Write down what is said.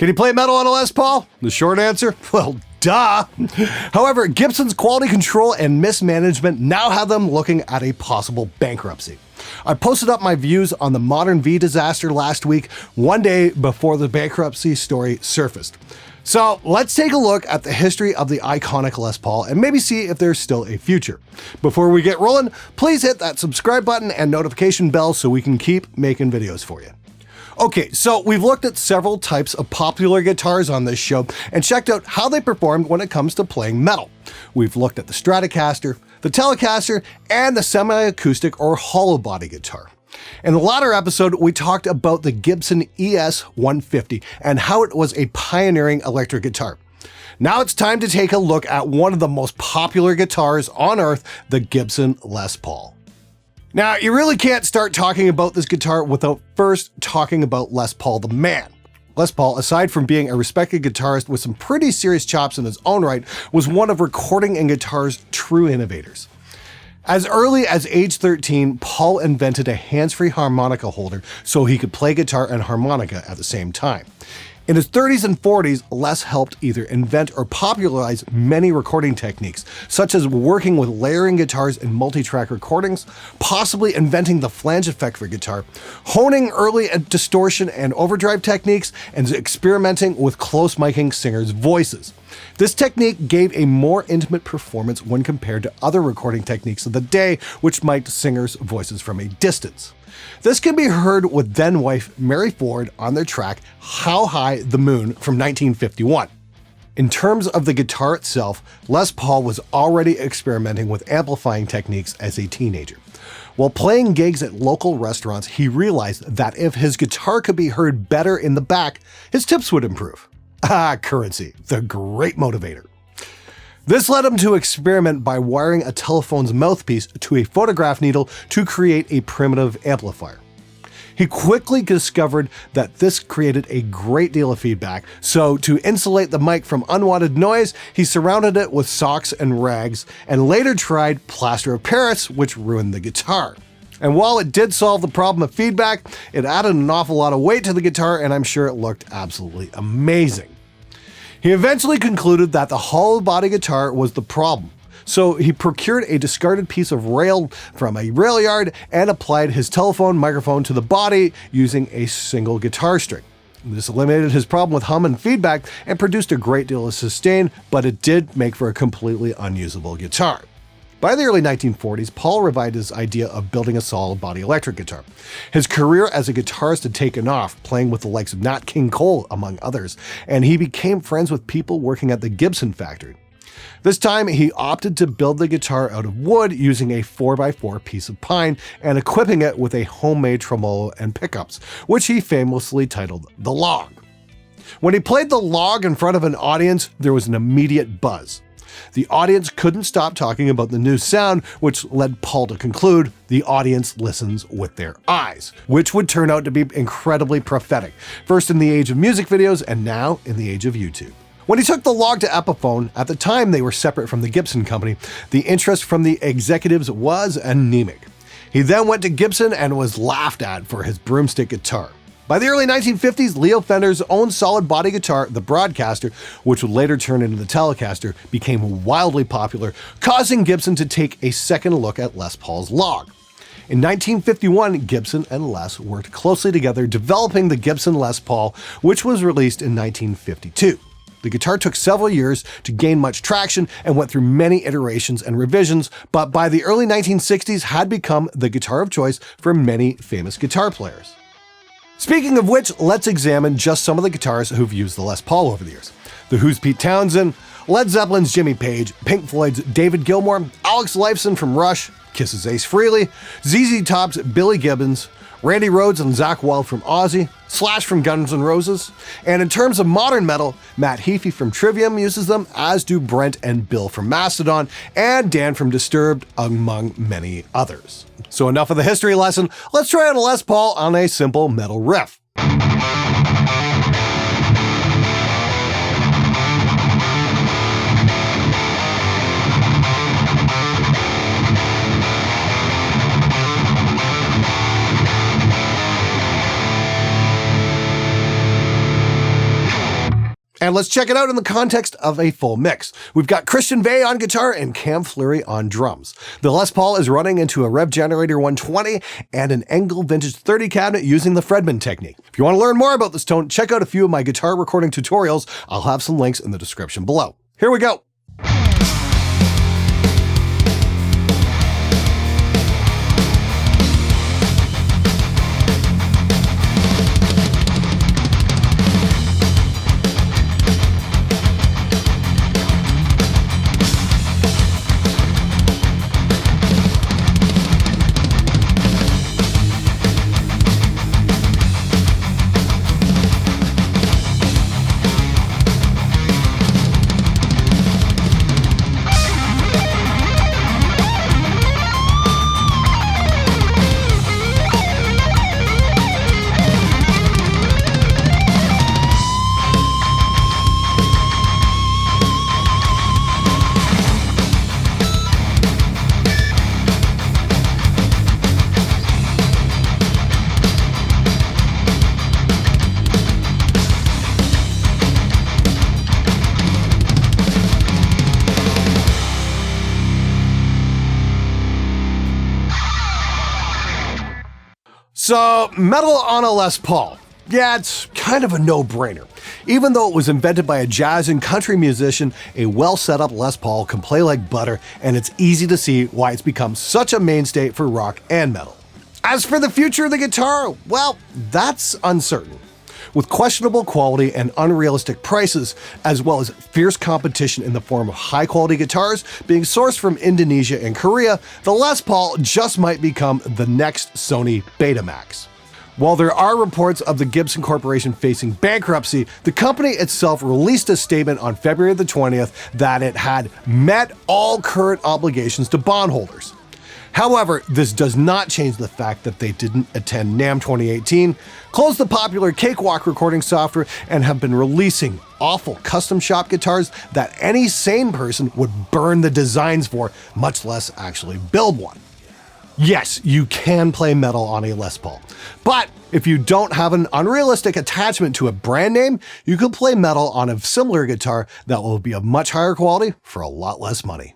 Can you play metal on a Les Paul? The short answer? Well, duh. However, Gibson's quality control and mismanagement now have them looking at a possible bankruptcy. I posted up my views on the Modern V disaster last week, one day before the bankruptcy story surfaced. So let's take a look at the history of the iconic Les Paul and maybe see if there's still a future. Before we get rolling, please hit that subscribe button and notification bell so we can keep making videos for you. Okay, so we've looked at several types of popular guitars on this show and checked out how they performed when it comes to playing metal. We've looked at the Stratocaster, the Telecaster, and the semi-acoustic or hollow body guitar. In the latter episode, we talked about the Gibson ES 150 and how it was a pioneering electric guitar. Now it's time to take a look at one of the most popular guitars on earth, the Gibson Les Paul. Now, you really can't start talking about this guitar without first talking about Les Paul the man. Les Paul, aside from being a respected guitarist with some pretty serious chops in his own right, was one of recording and guitar's true innovators. As early as age 13, Paul invented a hands-free harmonica holder so he could play guitar and harmonica at the same time. In his 30s and 40s, Les helped either invent or popularize many recording techniques, such as working with layering guitars in multi-track recordings, possibly inventing the flange effect for guitar, honing early distortion and overdrive techniques, and experimenting with close miking singers' voices. This technique gave a more intimate performance when compared to other recording techniques of the day, which mic'd singers' voices from a distance. This can be heard with then-wife Mary Ford on their track How High the Moon from 1951. In terms of the guitar itself, Les Paul was already experimenting with amplifying techniques as a teenager. While playing gigs at local restaurants, he realized that if his guitar could be heard better in the back, his tips would improve. Currency, the great motivator. This led him to experiment by wiring a telephone's mouthpiece to a phonograph needle to create a primitive amplifier. He quickly discovered that this created a great deal of feedback, so to insulate the mic from unwanted noise, he surrounded it with socks and rags, and later tried plaster of Paris, which ruined the guitar. And while it did solve the problem of feedback, it added an awful lot of weight to the guitar, and I'm sure it looked absolutely amazing. He eventually concluded that the hollow body guitar was the problem, so he procured a discarded piece of rail from a rail yard and applied his telephone microphone to the body using a single guitar string. This eliminated his problem with hum and feedback and produced a great deal of sustain, but it did make for a completely unusable guitar. By the early 1940s, Paul revived his idea of building a solid body electric guitar. His career as a guitarist had taken off, playing with the likes of Nat King Cole, among others, and he became friends with people working at the Gibson factory. This time, he opted to build the guitar out of wood using a 4x4 piece of pine and equipping it with a homemade tremolo and pickups, which he famously titled the Log. When he played the Log in front of an audience, there was an immediate buzz. The audience couldn't stop talking about the new sound, which led Paul to conclude the audience listens with their eyes, which would turn out to be incredibly prophetic, first in the age of music videos and now in the age of YouTube. When he took the Log to Epiphone, at the time they were separate from the Gibson company, the interest from the executives was anemic. He then went to Gibson and was laughed at for his broomstick guitar. By the early 1950s, Leo Fender's own solid body guitar, the Broadcaster, which would later turn into the Telecaster, became wildly popular, causing Gibson to take a second look at Les Paul's Log. In 1951, Gibson and Les worked closely together developing the Gibson Les Paul, which was released in 1952. The guitar took several years to gain much traction and went through many iterations and revisions, but by the early 1960s had become the guitar of choice for many famous guitar players. Speaking of which, let's examine just some of the guitarists who've used the Les Paul over the years. The Who's Pete Townsend, Led Zeppelin's Jimmy Page, Pink Floyd's David Gilmour, Alex Lifeson from Rush, Kiss's Ace Frehley, ZZ Top's Billy Gibbons, Randy Rhoads and Zakk Wylde from Ozzy, Slash from Guns N' Roses, and in terms of modern metal, Matt Heafy from Trivium uses them, as do Brent and Bill from Mastodon, and Dan from Disturbed, among many others. So enough of the history lesson, let's try out a Les Paul on a simple metal riff. And let's check it out in the context of a full mix. We've got Christian Vegh on guitar and Cam Fleury on drums. The Les Paul is running into a Rev Generator 120 and an Engel Vintage 30 cabinet using the Fredman technique. If you want to learn more about this tone, check out a few of my guitar recording tutorials. I'll have some links in the description below. Here we go. So, metal on a Les Paul. Yeah, it's kind of a no-brainer. Even though it was invented by a jazz and country musician, a well-set-up Les Paul can play like butter, and it's easy to see why it's become such a mainstay for rock and metal. As for the future of the guitar, well, that's uncertain. With questionable quality and unrealistic prices, as well as fierce competition in the form of high-quality guitars being sourced from Indonesia and Korea, the Les Paul just might become the next Sony Betamax. While there are reports of the Gibson Corporation facing bankruptcy, the company itself released a statement on February the 20th that it had met all current obligations to bondholders. However, this does not change the fact that they didn't attend NAMM 2018, closed the popular Cakewalk recording software, and have been releasing awful custom shop guitars that any sane person would burn the designs for, much less actually build one. Yes, you can play metal on a Les Paul, but if you don't have an unrealistic attachment to a brand name, you can play metal on a similar guitar that will be of much higher quality for a lot less money.